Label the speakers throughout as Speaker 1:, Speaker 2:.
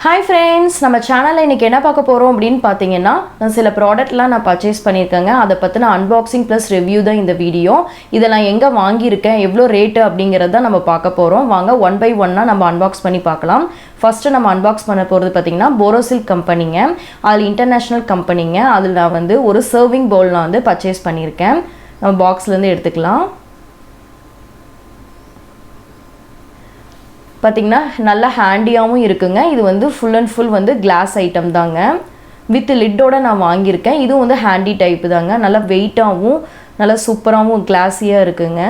Speaker 1: Hi friends, நம்ம சேனல்ல இன்னைக்கு என்ன பார்க்க போறோம் அப்படினு பாத்தீங்கன்னா நான் சில ப்ராடக்ட்லாம் நான் பர்ச்சேஸ் பண்ணிருக்கேங்க. அத பத்தின அன்பாக்சிங் + ரிவ்யூ தான் இந்த வீடியோ. இத நான் எங்க வாங்கி இருக்கேன், எவ்வளவு ரேட் அப்படிங்கறத நம்ம பார்க்க போறோம். வாங்க ஒன் பை ஒன்னா நம்ம அன்பாக்ஸ் பண்ணி பார்க்கலாம். ஃபர்ஸ்ட் நம்ம அன்பாக்ஸ் பண்ண போறது பாத்தீங்கன்னா போரோசில் கம்பெனிங்க. அது இன்டர்நேஷனல் கம்பெனிங்க. அதுல நான் வந்து ஒரு சர்விங் பவுல் நான் வந்து பர்ச்சேஸ் பண்ணிருக்கேன். நம்ம பாக்ஸ்ல இருந்து எடுத்துக்கலாம். பாத்தீங்கன்னா நல்ல ஹேண்டியாவும் இருக்குங்க. இது வந்து ஃபுல் அண்ட் ஃபுல் வந்து கிளாஸ் ஐட்டம் தாங்க. வித் லிட்டோட நான் வாங்கியிருக்கேன். இதுவும் வந்து ஹேண்டி டைப் தாங்க. நல்ல வெயிட்டாகவும் நல்ல சூப்பராகவும் கிளாஸியா இருக்குங்க.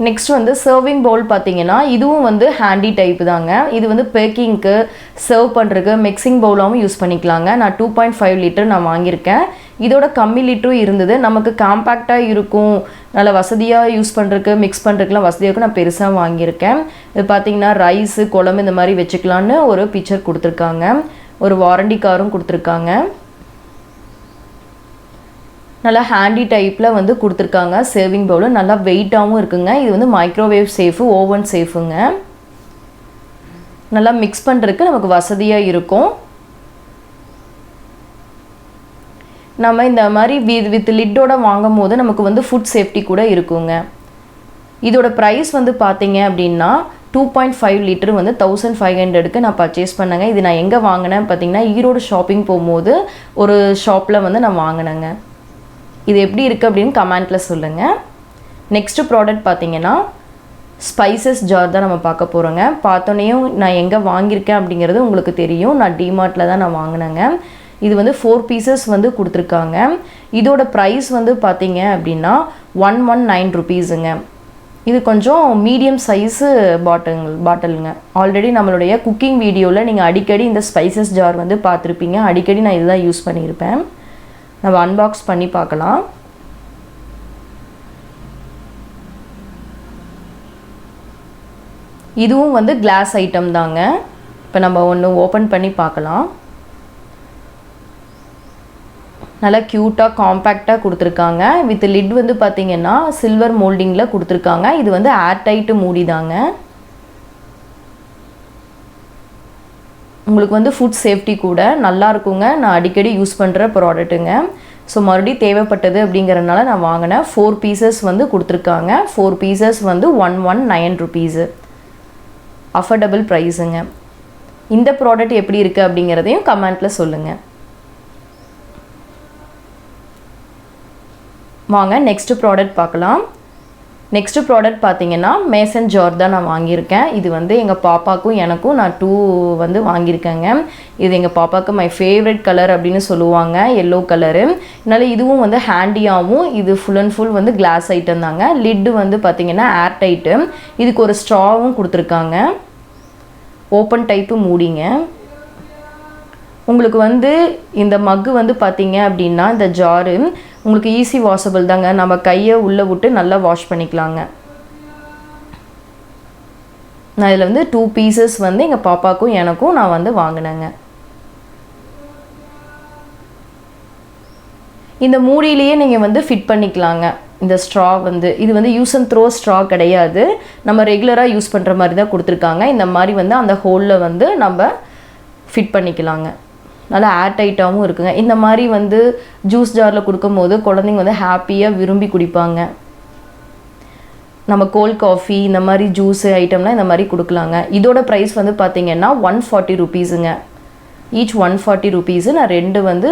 Speaker 1: நெக்ஸ்ட் வந்து சர்விங் பவுல் பாத்தீங்கன்னா இதுவும் வந்து ஹேண்டி டைப் தாங்க. இது வந்து பேக்கிங்க்கு சர்வ் பண்றதுக்கு மிக்சிங் பவுலாவும் யூஸ் பண்ணிக்கலாங்க. நான் 2.5 லிட்டர் நான் வாங்கியிருக்கேன். இதோட கம்மி லிட்டரும் இருந்தது. நமக்கு காம்பாக்டா இருக்கும், நல்ல வசதியா யூஸ் பண்றதுக்கு மிக்ஸ் பண்றதுக்குலாம் வசதியா இருக்கும். நான் பெருசா வாங்கியிருக்கேன். இது பாத்தீங்கன்னா ரைஸ் குழம்பு இந்த மாதிரி வெச்சுக்கலாம்னு ஒரு பிக்சர் கொடுத்திருக்காங்க. ஒரு வாரண்டி கார்டும் கொடுத்திருக்காங்க. நல்லா ஹேண்டி டைப்ல வந்து கொடுத்திருக்காங்க. சர்விங் பவுல் நல்லா வெயிட்டாவும் இருக்குங்க. இது வந்து மைக்ரோவேவ் சேஃப், ஓவன் சேஃப்ங்க. நல்லா மிக்ஸ் பண்றதுக்கு நமக்கு வசதியா இருக்கும். நம்ம இந்த மாதிரி வித் லிட்டோட வாங்கும்போது நமக்கு வந்து ஃபுட் சேஃப்டி கூட இருக்குங்க. இதோட பிரைஸ் வந்து பாத்தீங்க அப்படின்னா 2.5 லிட்டர் வந்து 1500க்கு நான் பர்ச்சேஸ் பண்ணேங்க. இது நான் எங்க வாங்கினேன் பாத்தீங்கன்னா ஈரோடு ஷாப்பிங் போகும்போது ஒரு ஷாப்ல வந்து நான் வாங்கினேங்க. இது எப்படி இருக்கு அப்படின்னு கமெண்ட்ல சொல்லுங்க. நெக்ஸ்ட் ப்ராடக்ட் பாத்தீங்கன்னா ஸ்பைசஸ் ஜார் தான் நம்ம பார்க்க போறோங்க. பார்த்தோனேயும் நான் எங்க வாங்கியிருக்கேன் அப்படிங்கிறது உங்களுக்கு தெரியும். நான் டிமார்ட்ல தான் நான் வாங்கினேங்க. இது வந்து 4 பீசஸ் வந்து கொடுத்திருக்காங்க. இதோட பிரைஸ் வந்து பாத்தீங்க அப்படின்னா 119 ரூபீஸ்ங்க. இது கொஞ்சம் மீடியம் சைஸ் பாட்டிலுங்க. ஆல்ரெடி நம்மளுடைய குக்கிங் வீடியோல நீங்க அடிக்கடி இந்த ஸ்பைசஸ் ஜார் வந்து பார்த்திருப்பீங்க. அடிக்கடி நான் இதுதான் யூஸ் பண்ணியிருப்பேன். நம்ம அன்பாக்ஸ் பண்ணி பார்க்கலாம். இதுவும் வந்து கிளாஸ் ஐட்டம் தாங்க. இப்போ நம்ம ஒன்று ஓப்பன் பண்ணி பார்க்கலாம். நல்லா கியூட்டா காம்பாக்டா கொடுத்திருக்காங்க. வித் லிட் வந்து பாத்தீங்கன்னா சில்வர் மோல்டிங்ல கொடுத்திருக்காங்க. இது வந்து ஏர் டைட் மூடி தாங்க. உங்களுக்கு வந்து ஃபுட் சேஃப்டி கூட நல்லா இருக்குங்க. நான் அடிக்கடி யூஸ் பண்ற ப்ராடக்ட்டுங்க. ஸோ மறுபடியும் தேவைப்பட்டது அப்படிங்கறதுனால நான் வாங்கினேன். 4 பீசஸ் வந்து கொடுத்திருக்காங்க. 4 பீசஸ் வந்து 119 ரூபீஸ். அஃபோர்டபிள் பிரைஸுங்க. இந்த ப்ராடக்ட் எப்படி இருக்கு அப்படிங்கறதையும் கமெண்ட்ல சொல்லுங்க. வாங்க நெக்ஸ்ட் ப்ராடக்ட் பார்க்கலாம். நெக்ஸ்ட் ப்ராடக்ட் பாத்தீங்கன்னா மேசன் ஜார் தான் நான் வாங்கியிருக்கேன். இது வந்து எங்க பாப்பாக்கும் எனக்கும் நான் 2 வந்து வாங்கியிருக்கேங்க. இது எங்க பாப்பாக்கு மை ஃபேவரட் கலர் அப்படின்னு சொல்லுவாங்க, yellow கலரு. அதனால இதுவும் வந்து ஹேண்டியாவும் இது ஃபுல் அண்ட் ஃபுல் வந்து கிளாஸ் ஐட்டம் தாங்க. லிட் வந்து பாத்தீங்கன்னா ஏர் டைட். இதுக்கு ஒரு ஸ்ட்ராவும் கொடுத்திருக்காங்க. ஓப்பன் டைப் மூடிங்க. உங்களுக்கு வந்து இந்த மக் வந்து பாத்தீங்க அப்படின்னா இந்த ஜாரு உங்களுக்கு ஈஸி வாஷபிள் தாங்க. நம்ம கையை உள்ள விட்டு நல்லா வாஷ் பண்ணிக்கலாங்க. நான் இதில் வந்து 2 பீசஸ் வந்து எங்கள் பாப்பாக்கும் எனக்கும் நான் வந்து வாங்கினேங்க. இந்த மூடியிலேயே நீங்கள் வந்து ஃபிட் பண்ணிக்கலாங்க. இந்த ஸ்ட்ரா வந்து இது வந்து யூஸ் அண்ட் த்ரோ ஸ்ட்ரா கிடையாது. நம்ம ரெகுலராக யூஸ் பண்ணுற மாதிரி தான் கொடுத்துருக்காங்க. இந்த மாதிரி வந்து அந்த ஹோலில் வந்து நம்ம ஃபிட் பண்ணிக்கலாங்க. நல்லா ஏர் டைட்டாகவும் இருக்குங்க. இந்த மாதிரி வந்து ஜூஸ் ஜாரில் கொடுக்கும்போது குழந்தைங்க வந்து ஹாப்பியாக விரும்பி குடிப்பாங்க. நம்ம கோல்ட் காஃபி இந்த மாதிரி ஜூஸ் ஐட்டம்லாம் இந்த மாதிரி கொடுக்கலாங்க. இதோட ப்ரைஸ் வந்து பார்த்தீங்கன்னா 140 ரூபீஸுங்க. Each 140 rupees. நான் 2 வந்து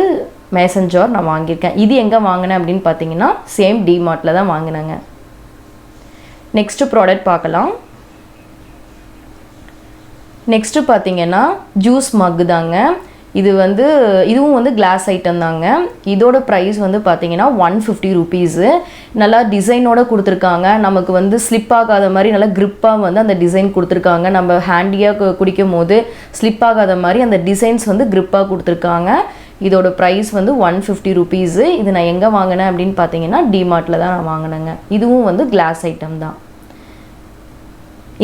Speaker 1: மேசன் ஜார் நான் வாங்கியிருக்கேன். இது எங்கே வாங்கினேன் அப்படின்னு பார்த்தீங்கன்னா சேம் டிமார்ட்டில் தான் வாங்கினேங்க. நெக்ஸ்ட் ப்ராடக்ட் பார்க்கலாம். நெக்ஸ்ட் பார்த்தீங்கன்னா ஜூஸ் மக் தாங்க. இது வந்து இதுவும் வந்து கிளாஸ் ஐட்டம் தாங்க. இதோட பிரைஸ் வந்து பாத்தீங்கன்னா 150 ரூபீஸ். நல்லா டிசைனோட கொடுத்திருக்காங்க. நமக்கு வந்து ஸ்லிப் ஆகாத மாதிரி நல்லா கிரிப்பா வந்து அந்த டிசைன் கொடுத்திருக்காங்க. நம்ம ஹேண்டியா குடிக்கும் போது ஸ்லிப் ஆகாத மாதிரி அந்த டிசைன்ஸ் வந்து கிரிப்பா கொடுத்திருக்காங்க. இதோட பிரைஸ் வந்து 150 ரூபீஸ். இது நான் எங்க வாங்கினேன் அப்படின்னு பாத்தீங்கன்னா டிமார்ட்ல தான் நான் வாங்கினேங்க. இதுவும் வந்து கிளாஸ் ஐட்டம் தான்.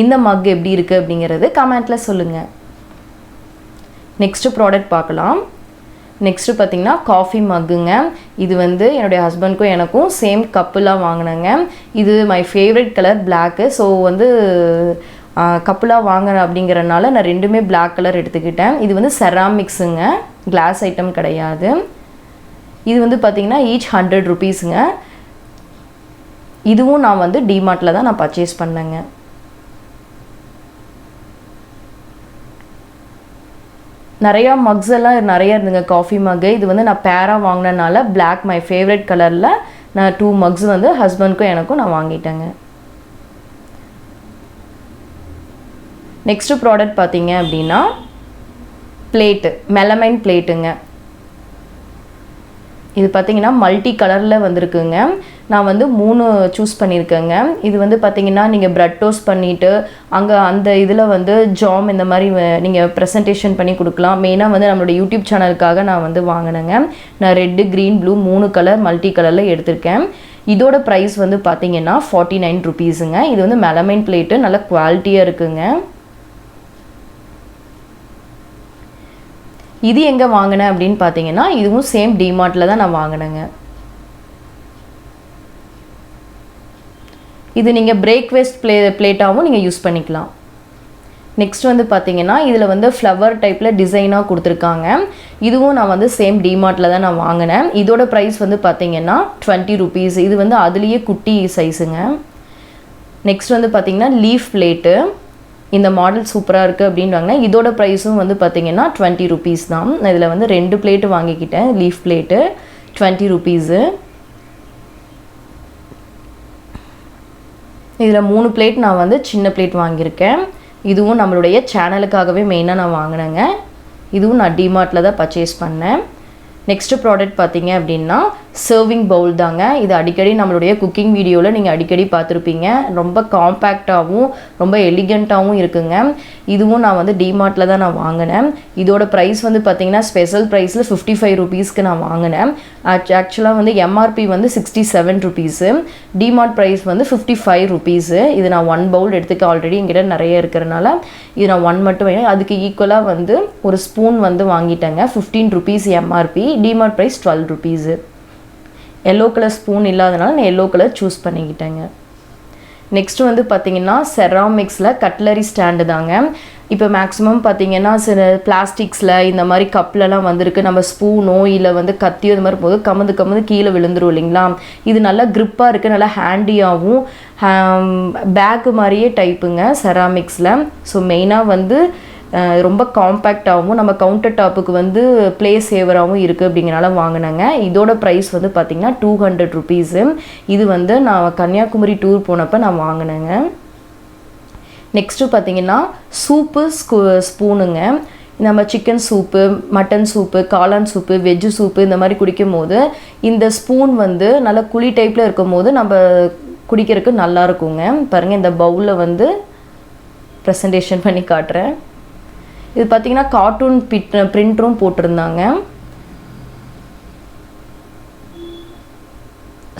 Speaker 1: இந்த மக் எப்படி இருக்கு அப்படிங்கறது கமெண்ட்ல சொல்லுங்க. நெக்ஸ்ட் ப்ராடக்ட் பார்க்கலாம். நெக்ஸ்ட் பாத்தீங்கன்னா காஃபி மக்குங்க. இது வந்து என்னுடைய ஹஸ்பண்டுக்கும் எனக்கும் சேம் கப்புலாம் வாங்கினேங்க. இது my favourite colour Black. So வந்து கப்புலாக வாங்குறேன் அப்படிங்கிறனால நான் ரெண்டுமே Black கலர் எடுத்துக்கிட்டேன். இது வந்து செராமிக்ஸுங்க, கிளாஸ் ஐட்டம் கிடையாது. இது வந்து பார்த்திங்கன்னா ஈச் 100 rupeesங்க. இதுவும் நான் வந்து டிமார்ட்டில் தான் நான் பர்ச்சேஸ் பண்ணேங்க. நிறையா மக்ஸ் எல்லாம் நிறையா இருந்துங்க, காஃபி மக்கு. இது வந்து நான் பேராக வாங்கினனால Black மை ஃபேவரட் கலரில் நான் 2 மக்ஸ் வந்து ஹஸ்பண்ட்க்கும் எனக்கும் நான் வாங்கிட்டேங்க. நெக்ஸ்ட்டு ப்ராடக்ட் பார்த்தீங்க அப்படின்னா பிளேட்டு, மெலமைன் பிளேட்டுங்க. இது பார்த்தீங்கன்னா மல்டி கலரில் வந்திருக்குங்க. நான் வந்து 3 சூஸ் பண்ணியிருக்கேங்க. இது வந்து பார்த்தீங்கன்னா நீங்கள் ப்ரெட் டோஸ்ட் பண்ணிவிட்டு அங்கே அந்த இதில் வந்து ஜாம் இந்த மாதிரி நீங்கள் ப்ரெசன்டேஷன் பண்ணி கொடுக்கலாம். மெயினாக வந்து நம்மளோட யூடியூப் சேனலுக்காக நான் வந்து வாங்கினேங்க. நான் red, green, blue 3 colour multi கலரில் எடுத்திருக்கேன். இதோட ப்ரைஸ் வந்து பார்த்தீங்கன்னா 49 rupeesங்க. இது வந்து மெலமைன் பிளேட்டு, நல்ல குவாலிட்டியாக இருக்குங்க. இது எங்கே வாங்கினேன் அப்படின்னு பார்த்தீங்கன்னா இதுவும் சேம் டிமார்ட்டில் தான் நான் வாங்கினேங்க. இது நீங்கள் பிரேக்ஃபாஸ்ட் பிளேட்டாகவும் நீங்கள் யூஸ் பண்ணிக்கலாம். நெக்ஸ்ட் வந்து பார்த்தீங்கன்னா இதில் வந்து ஃப்ளவர் டைப்பில் டிசைனாக கொடுத்துருக்காங்க. இதுவும் நான் வந்து சேம் டிமார்ட்டில் தான் நான் வாங்கினேன். இதோட ப்ரைஸ் வந்து பார்த்தீங்கன்னா 20 rupees. இது வந்து அதுலேயே குட்டி சைஸுங்க. நெக்ஸ்ட் வந்து பார்த்தீங்கன்னா லீஃப் பிளேட்டு. இந்த மாடல் சூப்பராக இருக்குது அப்படின்வாங்க. இதோட ப்ரைஸும் வந்து பார்த்தீங்கன்னா 20 rupees தான். நான் இதில் வந்து 2 பிளேட்டு வாங்கிக்கிட்டேன். Leaf plate 20 rupees. இதில் 3 பிளேட் நான் வந்து சின்ன பிளேட் வாங்கியிருக்கேன். இதுவும் நம்மளுடைய சேனலுக்காகவே மெயினாக நான் வாங்கினேங்க. இதுவும் நான் டிமார்ட்டில் தான் பர்ச்சேஸ் பண்ணேன். நெக்ஸ்ட்டு ப்ராடக்ட் பார்த்தீங்க அப்படின்னா சர்விங் பவுல் தாங்க. இது அடிக்கடி நம்மளுடைய குக்கிங் வீடியோவில் நீங்கள் அடிக்கடி பார்த்துருப்பீங்க. ரொம்ப காம்பேக்டாகவும் ரொம்ப எலிகண்ட்டாகவும் இருக்குங்க. இதுவும் நான் வந்து டிமார்ட்டில் தான் நான் வாங்கினேன். இதோட ப்ரைஸ் வந்து பார்த்தீங்கன்னா ஸ்பெஷல் ப்ரைஸில் 55 rupeesக்கு நான் வாங்கினேன். ஆக்சுவலாக வந்து எம்ஆர்பி வந்து 67 rupees, டிமார்ட் ப்ரைஸ் வந்து 55 rupees. இது நான் 1 பவுல் எடுத்துக்க ஆல்ரெடி என்கிட்ட நிறைய இருக்கிறனால இது நான் 1 மட்டும் வேணும். அதுக்கு ஈக்குவலாக வந்து ஒரு ஸ்பூன் வந்து வாங்கிட்டேங்க. 15 rupees MRP, DMart price 12 rupees. Yellow colour spoon இல்லாதனால நான் எல்லோ கலர் சூஸ் பண்ணிக்கிட்டேங்க. நெக்ஸ்ட்டு வந்து பார்த்திங்கன்னா செராமிக்ஸில் கட்லரி ஸ்டாண்டு தாங்க. இப்போ மேக்ஸிமம் பார்த்திங்கன்னா சில பிளாஸ்டிக்ஸில் இந்த மாதிரி கப்லலாம் வந்திருக்கு. நம்ம ஸ்பூனோ இல்லை வந்து கத்தியோ இந்த மாதிரி போது கமந்து கீழே விழுந்துரும் இல்லைங்களா. இது நல்லா க்ரிப்பாக இருக்குது, நல்லா ஹேண்டியாகவும் பேக்கு மாதிரியே டைப்புங்க செராமிக்ஸில். ஸோ மெயினாக வந்து ரொம்ப காம்பேக்டாகவும் நம்ம கவுண்டர் டாப்புக்கு வந்து ப்ளே சேவராகவும் இருக்குது அப்படிங்கிறனால வாங்கினாங்க. இதோட ப்ரைஸ் வந்து பார்த்திங்கன்னா 200 rupees. இது வந்து நான் கன்னியாகுமரி டூர் போனப்போ நான் வாங்கினேங்க. நெக்ஸ்ட்டு பார்த்திங்கன்னா சூப்பு ஸ்பூனுங்க. நம்ம சிக்கன் சூப்பு, மட்டன் சூப்பு, காளான் சூப்பு, வெஜ்ஜு சூப்பு இந்த மாதிரி குடிக்கும் போது இந்த ஸ்பூன் வந்து நல்லா குழி டைப்பில் இருக்கும் போது நம்ம குடிக்கிறதுக்கு நல்லா இருக்குங்க. பாருங்கள், இந்த பவுலில் வந்து ப்ரெசன்டேஷன் பண்ணி காட்டுறேன். இது பார்த்திங்கன்னா கார்ட்டூன் பிரிண்டரும் போட்டிருந்தாங்க.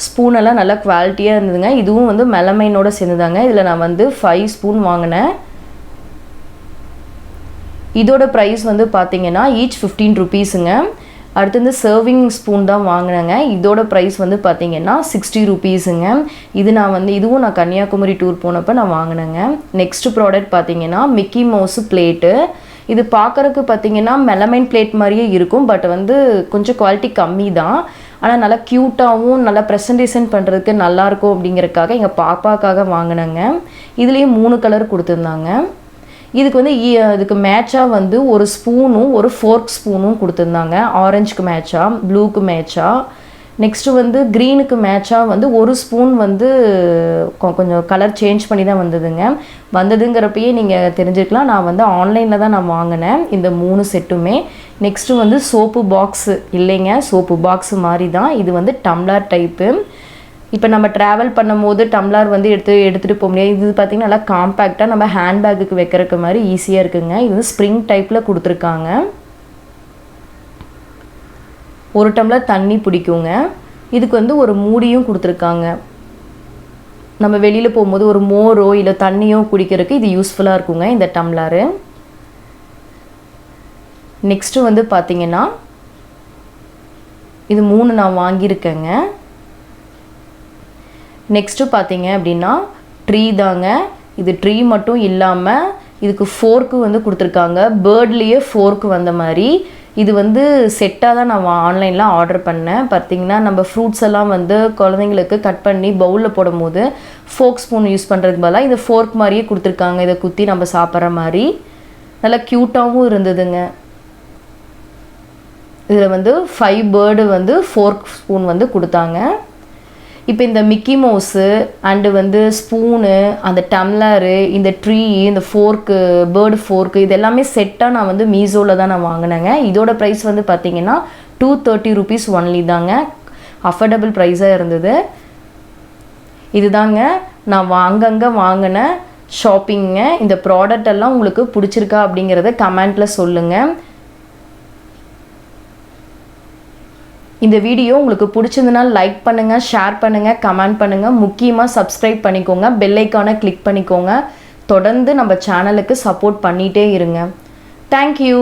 Speaker 1: ஸ்பூனெல்லாம் நல்லா குவாலிட்டியாக இருந்ததுங்க. இதுவும் வந்து மெலமைனோட சேர்ந்துதாங்க. இதில் நான் வந்து 5 ஸ்பூன் வாங்கினேன். இதோட ப்ரைஸ் வந்து பார்த்திங்கன்னா ஈச் 15 rupeesங்க. அடுத்து வந்து சர்விங் ஸ்பூன் தான் வாங்கினேங்க. இதோட ப்ரைஸ் வந்து பார்த்திங்கன்னா 60 rupeesங்க. இதுவும் நான் கன்னியாகுமரி டூர் போனப்போ நான் வாங்கினேங்க. நெக்ஸ்ட் ப்ராடக்ட் பார்த்திங்கன்னா மிக்கி மவுஸ் பிளேட்டு. இது பார்க்குறதுக்கு பார்த்திங்கன்னா மெலமைன் பிளேட் மாதிரியே இருக்கும். பட் வந்து கொஞ்சம் குவாலிட்டி கம்மி தான். ஆனால் நல்லா க்யூட்டாகவும் நல்லா ப்ரெசன்டேஷன் பண்ணுறதுக்கு நல்லாயிருக்கும் அப்படிங்கிறதுக்காக எங்கள் பாப்பாக்காக வாங்கினேங்க. இதுலேயும் 3 கலர் கொடுத்துருந்தாங்க. இதுக்கு வந்து இதுக்கு மேட்சாக வந்து ஒரு ஸ்பூனும் ஒரு ஃபோர்க் ஸ்பூனும் கொடுத்துருந்தாங்க. ஆரஞ்சுக்கு மேட்சாக, ப்ளூக்கு மேட்சாக. நெக்ஸ்ட்டு வந்து க்ரீனுக்கு மேட்சாக வந்து ஒரு ஸ்பூன் வந்து கொஞ்சம் கலர் சேஞ்ச் பண்ணி தான் வந்ததுங்கிறப்பயே நீங்கள் தெரிஞ்சுக்கலாம். நான் வந்து ஆன்லைனில் தான் நான் வாங்கினேன் இந்த 3 செட்டுமே. நெக்ஸ்ட்டு வந்து சோப்பு பாக்ஸு இல்லைங்க, சோப்பு பாக்ஸு மாதிரி தான். இது வந்து டம்ளர் டைப்பு. இப்போ நம்ம ட்ராவல் பண்ணும் போது டம்ளர் வந்து எடுத்துகிட்டு போக முடியாது. இது பார்த்திங்கன்னா நல்லா காம்பேக்டாக நம்ம ஹேண்ட்பேக்குக்கு வைக்கிறதுக்கு மாதிரி ஈஸியாக இருக்குங்க. இது வந்து ஸ்ப்ரிங் டைப்பில் கொடுத்துருக்காங்க. 1 டம்ளர் தண்ணி பிடிக்குங்க. இதுக்கு வந்து ஒரு மூடியும் கொடுத்துருக்காங்க. நம்ம வெளியில் போகும்போது ஒரு மோரோ இல்லை தண்ணியோ குடிக்கிறதுக்கு இது யூஸ்ஃபுல்லாக இருக்குங்க இந்த டம்ளரு. நெக்ஸ்ட்டு வந்து பார்த்திங்கன்னா இது 3 நான் வாங்கியிருக்கேங்க. நெக்ஸ்ட்டு பார்த்தீங்க அப்படின்னா ட்ரீ தாங்க. இது ட்ரீ மட்டும் இல்லாமல் இதுக்கு ஃபோர்க்கு வந்து கொடுத்துருக்காங்க. பேர்ட்லேயே ஃபோர்க்கு வந்த மாதிரி இது வந்து செட்டாக தான் நான் ஆன்லைனில் ஆர்டர் பண்ணேன். பார்த்திங்கன்னா நம்ம ஃப்ரூட்ஸ் எல்லாம் வந்து குழந்தைங்களுக்கு கட் பண்ணி பவுலில் போடும் போது ஃபோர்க் ஸ்பூன் யூஸ் பண்ணுறதுக்கு பதிலாக இதை ஃபோர்க் மாதிரியே கொடுத்துருக்காங்க. இதை குத்தி நம்ம சாப்பிட்ற மாதிரி நல்லா க்யூட்டாகவும் இருந்ததுங்க. இதில் வந்து 5 பேர்டு வந்து ஃபோர்க் ஸ்பூன் வந்து கொடுத்தாங்க. இப்போ இந்த மிக்கி மவுஸு அண்டு வந்து ஸ்பூனு, அந்த டம்ளரு, இந்த ட்ரீ, இந்த ஃபோர்க்கு, பேர்டு ஃபோர்க்கு இது எல்லாமே செட்டாக நான் வந்து மீஷோவில் தான் நான் வாங்கினேங்க. இதோட ப்ரைஸ் வந்து பார்த்திங்கன்னா 230 rupees ஒன்லி தாங்க. அஃபோர்டபுள் ப்ரைஸாக இருந்தது. இதுதாங்க நான் அங்கங்கே வாங்கின ஷாப்பிங்க. இந்த ப்ராடக்ட் எல்லாம் உங்களுக்கு பிடிச்சிருக்கா அப்படிங்கிறத கமெண்ட்டில் சொல்லுங்கள். இந்த வீடியோ உங்களுக்கு பிடிச்சிருந்தனா லைக் பண்ணுங்கள், ஷேர் பண்ணுங்கள், கமெண்ட் பண்ணுங்கள். முக்கியமாக சப்ஸ்கிரைப் பண்ணிக்கோங்க, பெல் ஐக்கானை கிளிக் பண்ணிக்கோங்க. தொடர்ந்து நம்ம சேனலுக்கு சப்போர்ட் பண்ணிகிட்டே இருங்க. தேங்க்யூ.